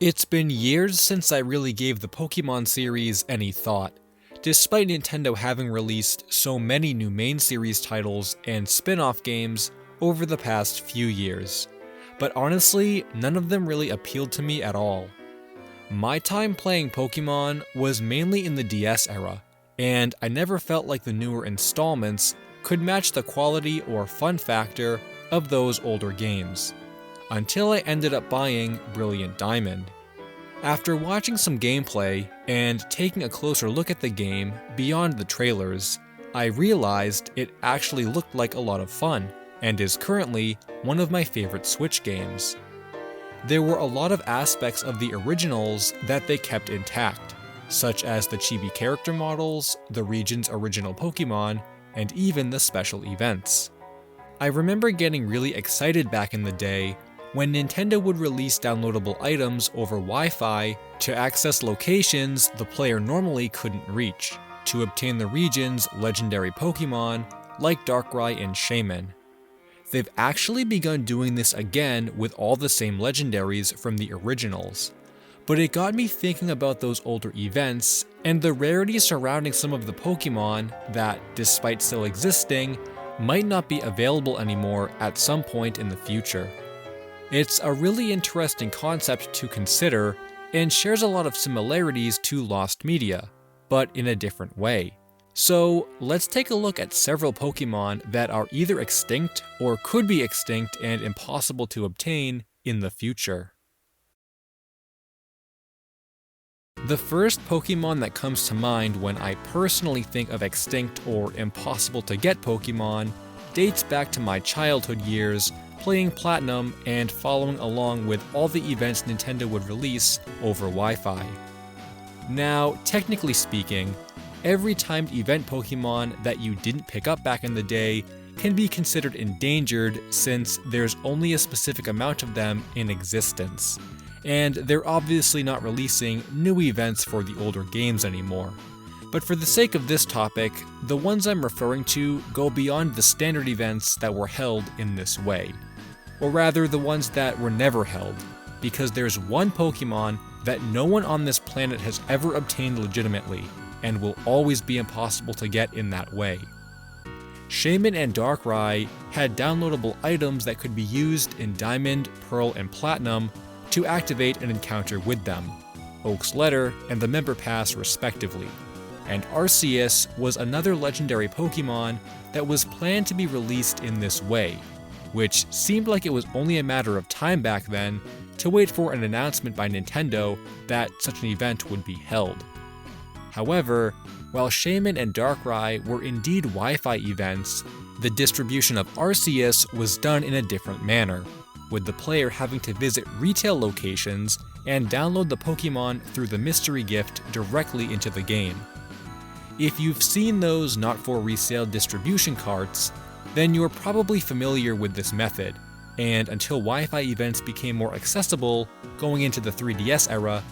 It's been years since I really gave the Pokemon series any thought, despite Nintendo having released so many new main series titles and spin-off games over the past few years. But honestly, none of them really appealed to me at all. My time playing Pokemon was mainly in the DS era, and I never felt like the newer installments could match the quality or fun factor of those older games, until I ended up buying Brilliant Diamond. After watching some gameplay and taking a closer look at the game beyond the trailers, I realized it actually looked like a lot of fun, and is currently one of my favorite Switch games. There were a lot of aspects of the originals that they kept intact, such as the chibi character models, the region's original Pokemon, and even the special events. I remember getting really excited back in the day when Nintendo would release downloadable items over Wi-Fi to access locations the player normally couldn't reach, to obtain the region's legendary Pokemon like Darkrai and Shaman. They've actually begun doing this again with all the same legendaries from the originals, but it got me thinking about those older events and the rarity surrounding some of the Pokemon that, despite still existing, might not be available anymore at some point in the future. It's a really interesting concept to consider and shares a lot of similarities to Lost Media, but in a different way. So let's take a look at several Pokemon that are either extinct or could be extinct and impossible to obtain in the future. The first Pokemon that comes to mind when I personally think of extinct or impossible to get Pokemon dates back to my childhood years playing Platinum and following along with all the events Nintendo would release over Wi-Fi. Now, technically speaking, every timed event Pokemon that you didn't pick up back in the day can be considered endangered since there's only a specific amount of them in existence, and they're obviously not releasing new events for the older games anymore. But for the sake of this topic, the ones I'm referring to go beyond the standard events that were held in this way. Or rather, the ones that were never held, because there's one Pokemon that no one on this planet has ever obtained legitimately, and will always be impossible to get in that way. Shaman and Darkrai had downloadable items that could be used in Diamond, Pearl, and Platinum to activate an encounter with them, Oak's Letter and the Member Pass respectively. And Arceus was another legendary Pokemon that was planned to be released in this way, which seemed like it was only a matter of time back then to wait for an announcement by Nintendo that such an event would be held. However, while Shaman and Darkrai were indeed Wi-Fi events, the distribution of Arceus was done in a different manner, with the player having to visit retail locations and download the Pokemon through the mystery gift directly into the game. If you've seen those not-for-resale distribution carts, then you're probably familiar with this method, and until Wi-Fi events became more accessible going into the 3DS era,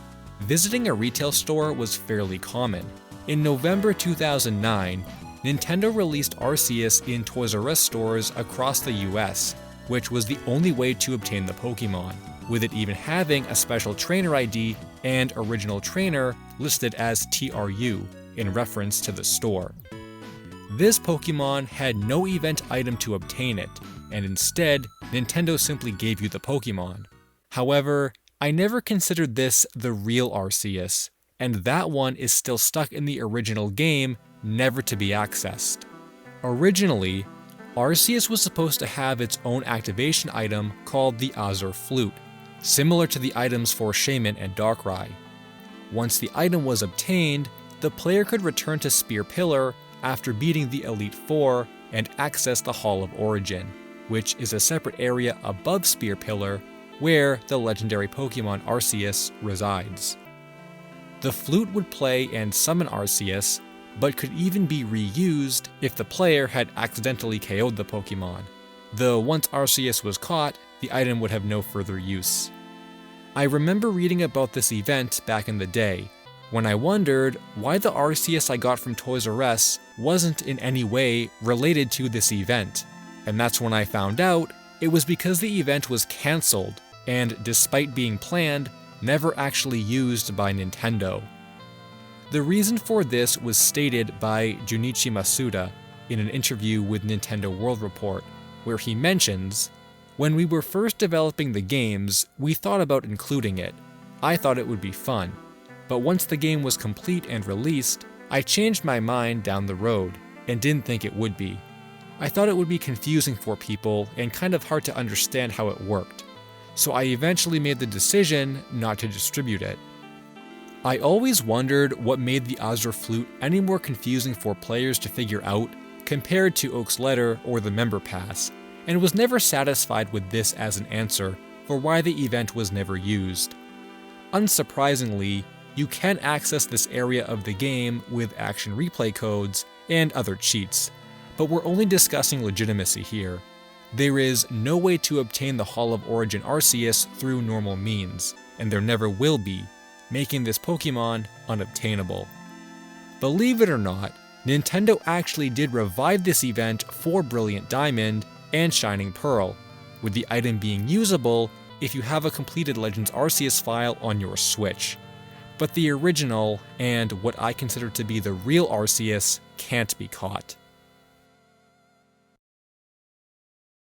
visiting a retail store was fairly common. In November 2009, Nintendo released Arceus in Toys R Us stores across the US, which was the only way to obtain the Pokemon, with it even having a special trainer ID and original trainer listed as TRU, in reference to the store. This Pokemon had no event item to obtain it, and instead, Nintendo simply gave you the Pokemon. However, I never considered this the real Arceus, and that one is still stuck in the original game, never to be accessed. Originally, Arceus was supposed to have its own activation item called the Azure Flute, similar to the items for Shaman and Darkrai. Once the item was obtained, the player could return to Spear Pillar after beating the Elite Four and access the Hall of Origin, which is a separate area above Spear Pillar where the legendary Pokemon Arceus resides. The flute would play and summon Arceus, but could even be reused if the player had accidentally KO'd the Pokemon, though once Arceus was caught, the item would have no further use. I remember reading about this event back in the day, when I wondered why the Arceus I got from Toys R Us wasn't in any way related to this event, and that's when I found out it was because the event was cancelled, and despite being planned, never actually used by Nintendo. The reason for this was stated by Junichi Masuda in an interview with Nintendo World Report, where he mentions, "When we were first developing the games, we thought about including it. I thought it would be fun. But once the game was complete and released, I changed my mind down the road, and didn't think it would be. I thought it would be confusing for people and kind of hard to understand how it worked. So I eventually made the decision not to distribute it." I always wondered what made the Azure Flute any more confusing for players to figure out compared to Oak's Letter or the Member Pass, and was never satisfied with this as an answer for why the event was never used. Unsurprisingly, you can access this area of the game with action replay codes and other cheats, but we're only discussing legitimacy here. There is no way to obtain the Hall of Origin Arceus through normal means, and there never will be, making this Pokemon unobtainable. Believe it or not, Nintendo actually did revive this event for Brilliant Diamond and Shining Pearl, with the item being usable if you have a completed Legends Arceus file on your Switch. But the original, and what I consider to be the real Arceus, can't be caught.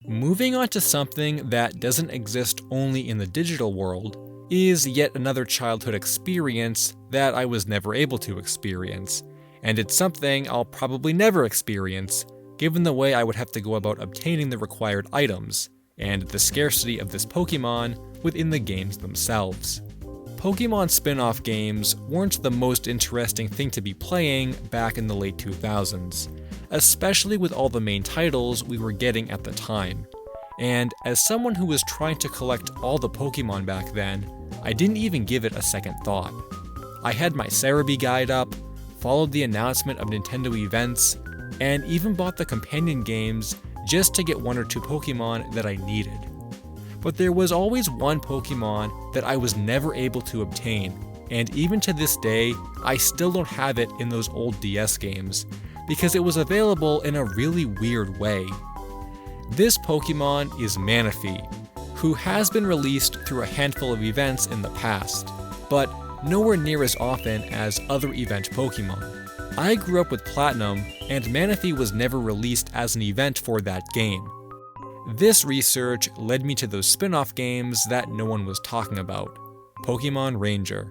Moving on to something that doesn't exist only in the digital world, is yet another childhood experience that I was never able to experience, and it's something I'll probably never experience, given the way I would have to go about obtaining the required items, and the scarcity of this Pokemon within the games themselves. Pokemon spin-off games weren't the most interesting thing to be playing back in the late 2000s, especially with all the main titles we were getting at the time. And as someone who was trying to collect all the Pokemon back then, I didn't even give it a second thought. I had my Cerebi guide up, followed the announcement of Nintendo events, and even bought the companion games just to get one or two Pokemon that I needed. But there was always one Pokemon that I was never able to obtain, and even to this day, I still don't have it in those old DS games, because it was available in a really weird way. This Pokemon is Manathy, who has been released through a handful of events in the past, but nowhere near as often as other event Pokemon. I grew up with Platinum, and Manathy was never released as an event for that game. This research led me to those spin-off games that no one was talking about, Pokemon Ranger.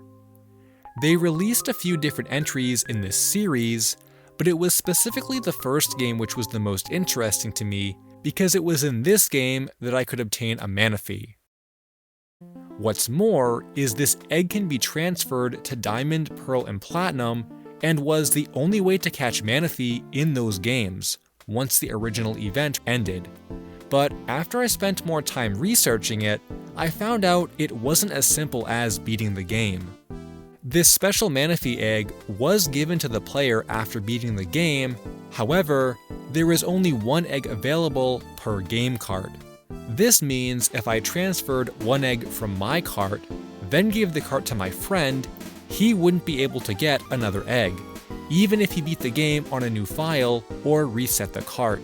They released a few different entries in this series, but it was specifically the first game which was the most interesting to me because it was in this game that I could obtain a Manathy. What's more is this egg can be transferred to Diamond, Pearl, and Platinum, and was the only way to catch Manathy in those games, once the original event ended. But after I spent more time researching it, I found out it wasn't as simple as beating the game. This special Manathy egg was given to the player after beating the game, however, there is only one egg available per game cart. This means if I transferred one egg from my cart, then gave the cart to my friend, he wouldn't be able to get another egg, even if he beat the game on a new file or reset the cart.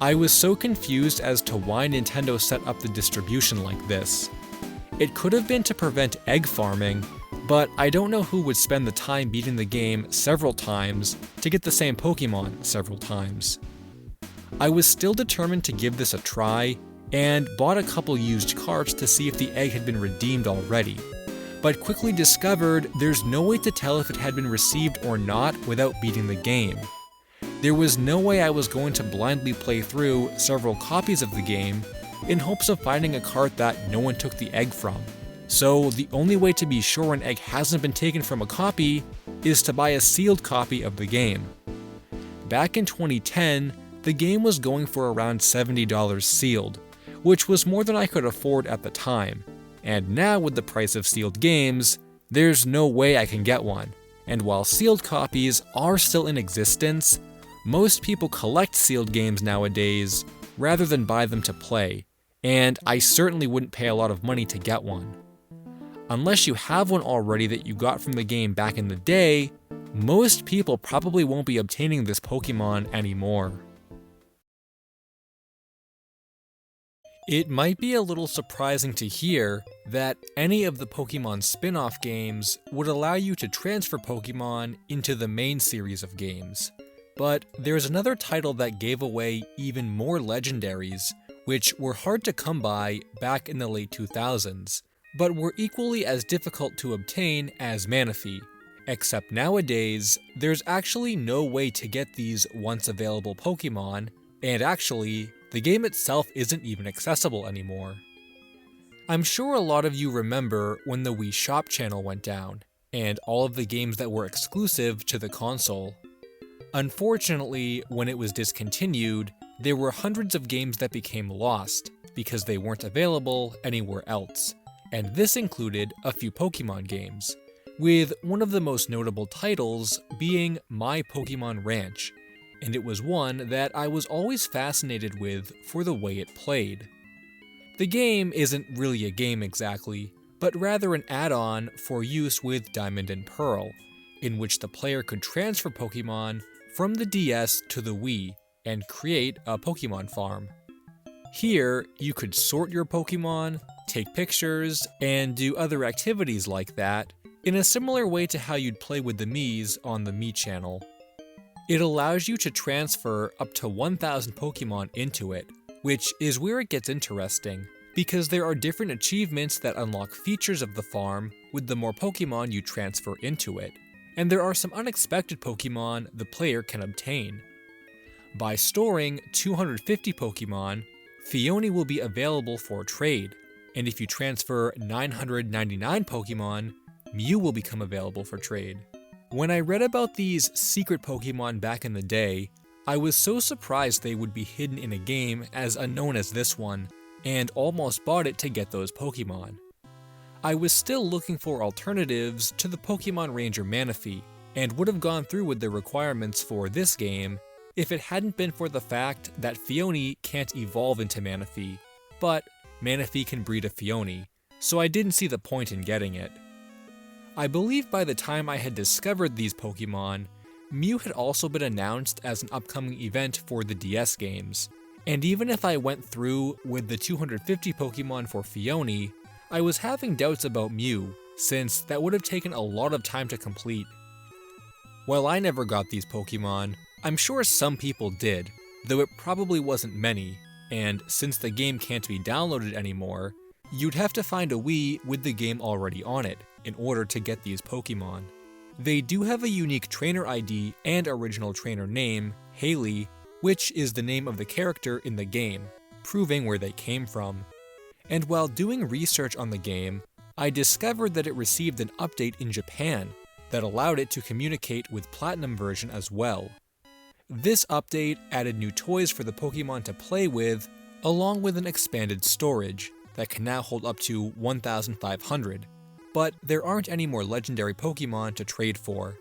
I was so confused as to why Nintendo set up the distribution like this. It could have been to prevent egg farming, but I don't know who would spend the time beating the game several times to get the same Pokemon several times. I was still determined to give this a try, and bought a couple used carts to see if the egg had been redeemed already, but quickly discovered there's no way to tell if it had been received or not without beating the game. There was no way I was going to blindly play through several copies of the game in hopes of finding a cart that no one took the egg from. So the only way to be sure an egg hasn't been taken from a copy is to buy a sealed copy of the game. Back in 2010, the game was going for around $70 sealed, which was more than I could afford at the time, and now with the price of sealed games, there's no way I can get one. And while sealed copies are still in existence, most people collect sealed games nowadays rather than buy them to play, and I certainly wouldn't pay a lot of money to get one. Unless you have one already that you got from the game back in the day, most people probably won't be obtaining this Pokemon anymore. It might be a little surprising to hear that any of the Pokemon spin-off games would allow you to transfer Pokemon into the main series of games. But there's another title that gave away even more legendaries, which were hard to come by back in the late 2000s, but were equally as difficult to obtain as Manathy. Except nowadays, there's actually no way to get these once available Pokemon, and actually, the game itself isn't even accessible anymore. I'm sure a lot of you remember when the Wii Shop channel went down, and all of the games that were exclusive to the console. Unfortunately, when it was discontinued, there were hundreds of games that became lost because they weren't available anywhere else, and this included a few Pokemon games, with one of the most notable titles being My Pokemon Ranch, and it was one that I was always fascinated with for the way it played. The game isn't really a game exactly, but rather an add-on for use with Diamond and Pearl, in which the player could transfer Pokemon from the DS to the Wii and create a Pokemon farm. Here, you could sort your Pokemon, take pictures, and do other activities like that, in a similar way to how you'd play with the Miis on the Mii channel. It allows you to transfer up to 1,000 Pokemon into it, which is where it gets interesting, because there are different achievements that unlock features of the farm with the more Pokemon you transfer into it, and there are some unexpected Pokemon the player can obtain. By storing 250 Pokemon, Phione will be available for trade, and if you transfer 999 Pokemon, Mew will become available for trade. When I read about these secret Pokemon back in the day, I was so surprised they would be hidden in a game as unknown as this one, and almost bought it to get those Pokemon. I was still looking for alternatives to the Pokemon Ranger Manathy, and would have gone through with the requirements for this game if it hadn't been for the fact that Phione can't evolve into Manathy, but Manathy can breed a Phione, so I didn't see the point in getting it. I believe by the time I had discovered these Pokemon, Mew had also been announced as an upcoming event for the DS games, and even if I went through with the 250 Pokemon for Phione, I was having doubts about Mew, since that would have taken a lot of time to complete. While I never got these Pokemon, I'm sure some people did, though it probably wasn't many, and since the game can't be downloaded anymore, you'd have to find a Wii with the game already on it in order to get these Pokemon. They do have a unique trainer ID and original trainer name, Haley, which is the name of the character in the game, proving where they came from. And while doing research on the game, I discovered that it received an update in Japan that allowed it to communicate with Platinum version as well. This update added new toys for the Pokemon to play with, along with an expanded storage that can now hold up to 1,500, but there aren't any more legendary Pokemon to trade for.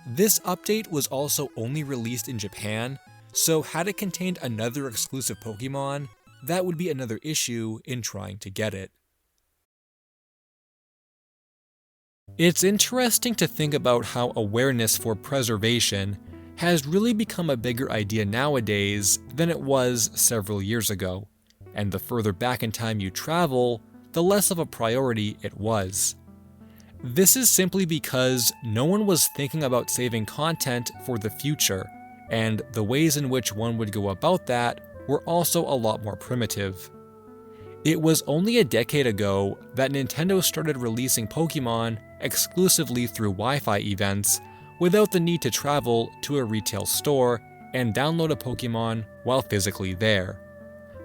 This update was also only released in Japan, so had it contained another exclusive Pokemon, that would be another issue in trying to get it. It's interesting to think about how awareness for preservation has really become a bigger idea nowadays than it was several years ago, and the further back in time you travel, the less of a priority it was. This is simply because no one was thinking about saving content for the future, and the ways in which one would go about that were also a lot more primitive. It was only a decade ago that Nintendo started releasing Pokemon exclusively through Wi-Fi events without the need to travel to a retail store and download a Pokemon while physically there.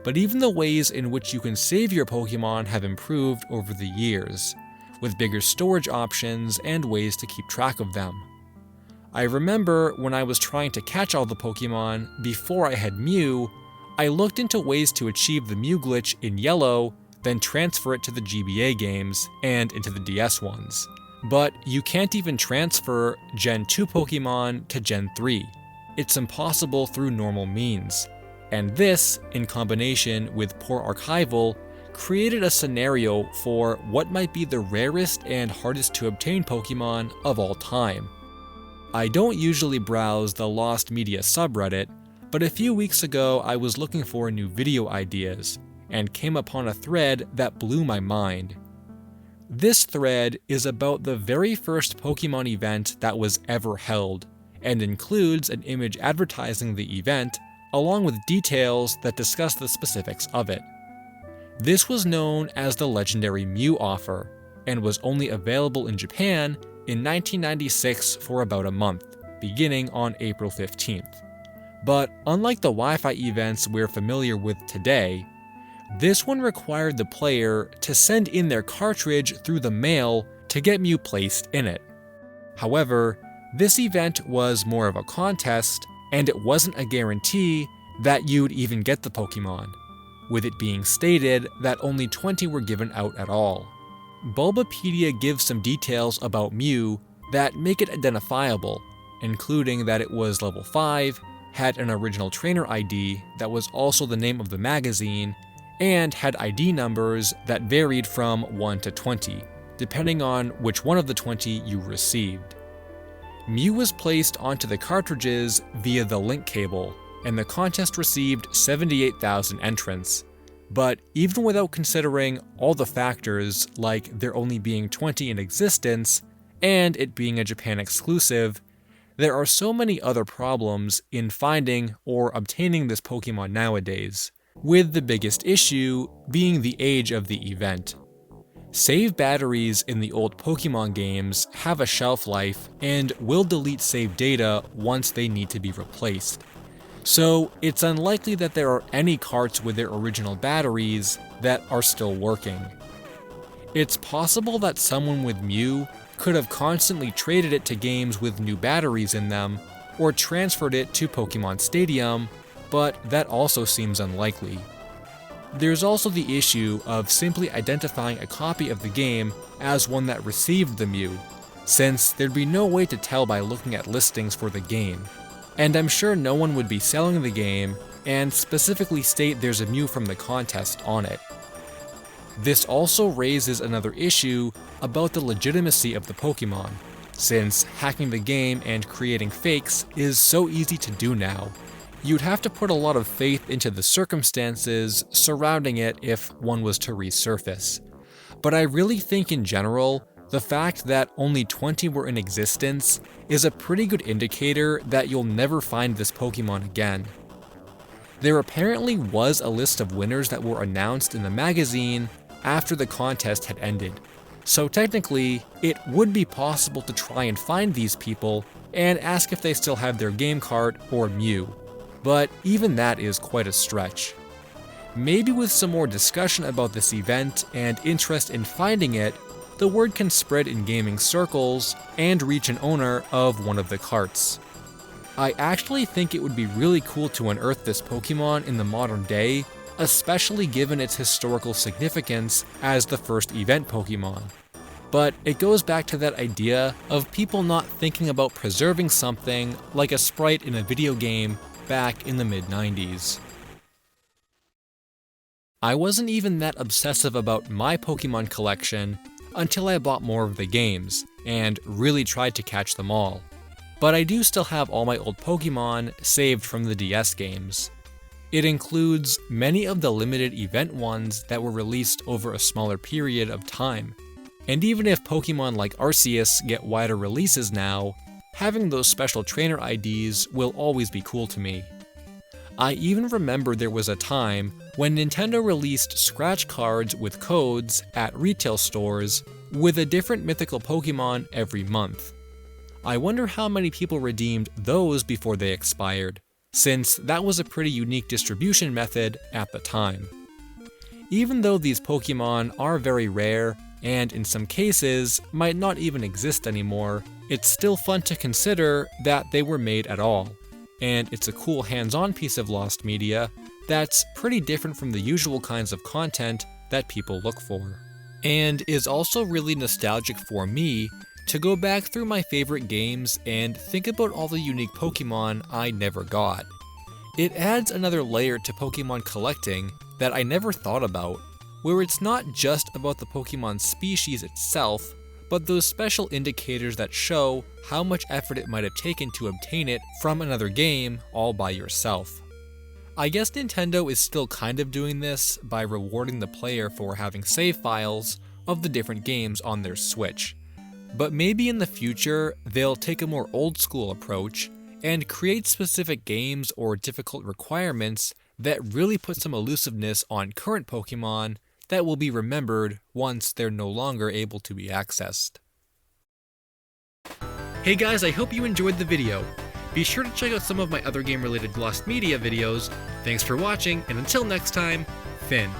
But even the ways in which you can save your Pokemon have improved over the years, with bigger storage options and ways to keep track of them. I remember when I was trying to catch all the Pokemon before I had Mew, I looked into ways to achieve the Mew glitch in Yellow, then transfer it to the GBA games and into the DS ones. But you can't even transfer Gen 2 Pokemon to Gen 3. It's impossible through normal means. And this, in combination with poor archival, created a scenario for what might be the rarest and hardest to obtain Pokemon of all time. I don't usually browse the Lost Media subreddit, but a few weeks ago I was looking for new video ideas, and came upon a thread that blew my mind. This thread is about the very first Pokemon event that was ever held, and includes an image advertising the event, along with details that discuss the specifics of it. This was known as the Legendary Mew offer, and was only available in Japan in 1996 for about a month, beginning on April 15th. But unlike the Wi-Fi events we're familiar with today, this one required the player to send in their cartridge through the mail to get Mew placed in it. However, this event was more of a contest, and it wasn't a guarantee that you'd even get the Pokemon, with it being stated that only 20 were given out at all. Bulbapedia gives some details about Mew that make it identifiable, including that it was level 5, had an original trainer ID that was also the name of the magazine, and had ID numbers that varied from 1 to 20, depending on which one of the 20 you received. Mew was placed onto the cartridges via the link cable, and the contest received 78,000 entrants. But even without considering all the factors, like there only being 20 in existence, and it being a Japan exclusive, there are so many other problems in finding or obtaining this Pokemon nowadays, with the biggest issue being the age of the event. Save batteries in the old Pokemon games have a shelf life and will delete save data once they need to be replaced. So it's unlikely that there are any carts with their original batteries that are still working. It's possible that someone with Mew could have constantly traded it to games with new batteries in them, or transferred it to Pokemon Stadium, but that also seems unlikely. There's also the issue of simply identifying a copy of the game as one that received the Mew, since there'd be no way to tell by looking at listings for the game. And I'm sure no one would be selling the game and specifically state there's a Mew from the contest on it. This also raises another issue about the legitimacy of the Pokemon, since hacking the game and creating fakes is so easy to do now. You'd have to put a lot of faith into the circumstances surrounding it if one was to resurface. But I really think in general, the fact that only 20 were in existence is a pretty good indicator that you'll never find this Pokemon again. There apparently was a list of winners that were announced in the magazine after the contest had ended, so technically, it would be possible to try and find these people and ask if they still have their game card or Mew, but even that is quite a stretch. Maybe with some more discussion about this event and interest in finding it, the word can spread in gaming circles and reach an owner of one of the carts. I actually think it would be really cool to unearth this Pokemon in the modern day, especially given its historical significance as the first event Pokemon. But it goes back to that idea of people not thinking about preserving something like a sprite in a video game back in the mid-90s. I wasn't even that obsessive about my Pokemon collection until I bought more of the games, and really tried to catch them all. But I do still have all my old Pokemon saved from the DS games. It includes many of the limited event ones that were released over a smaller period of time. And even if Pokemon like Arceus get wider releases now, having those special trainer IDs will always be cool to me. I even remember there was a time when Nintendo released scratch cards with codes at retail stores with a different mythical Pokemon every month. I wonder how many people redeemed those before they expired, since that was a pretty unique distribution method at the time. Even though these Pokemon are very rare, and in some cases might not even exist anymore, it's still fun to consider that they were made at all, and it's a cool hands-on piece of lost media that's pretty different from the usual kinds of content that people look for. And is also really nostalgic for me to go back through my favorite games and think about all the unique Pokemon I never got. It adds another layer to Pokemon collecting that I never thought about, where it's not just about the Pokemon species itself, but those special indicators that show how much effort it might have taken to obtain it from another game all by yourself. I guess Nintendo is still kind of doing this by rewarding the player for having save files of the different games on their Switch. But maybe in the future, they'll take a more old school approach and create specific games or difficult requirements that really put some elusiveness on current Pokemon that will be remembered once they're no longer able to be accessed. Hey guys, I hope you enjoyed the video. Be sure to check out some of my other game-related Lost Media videos. Thanks for watching, and until next time, Finn.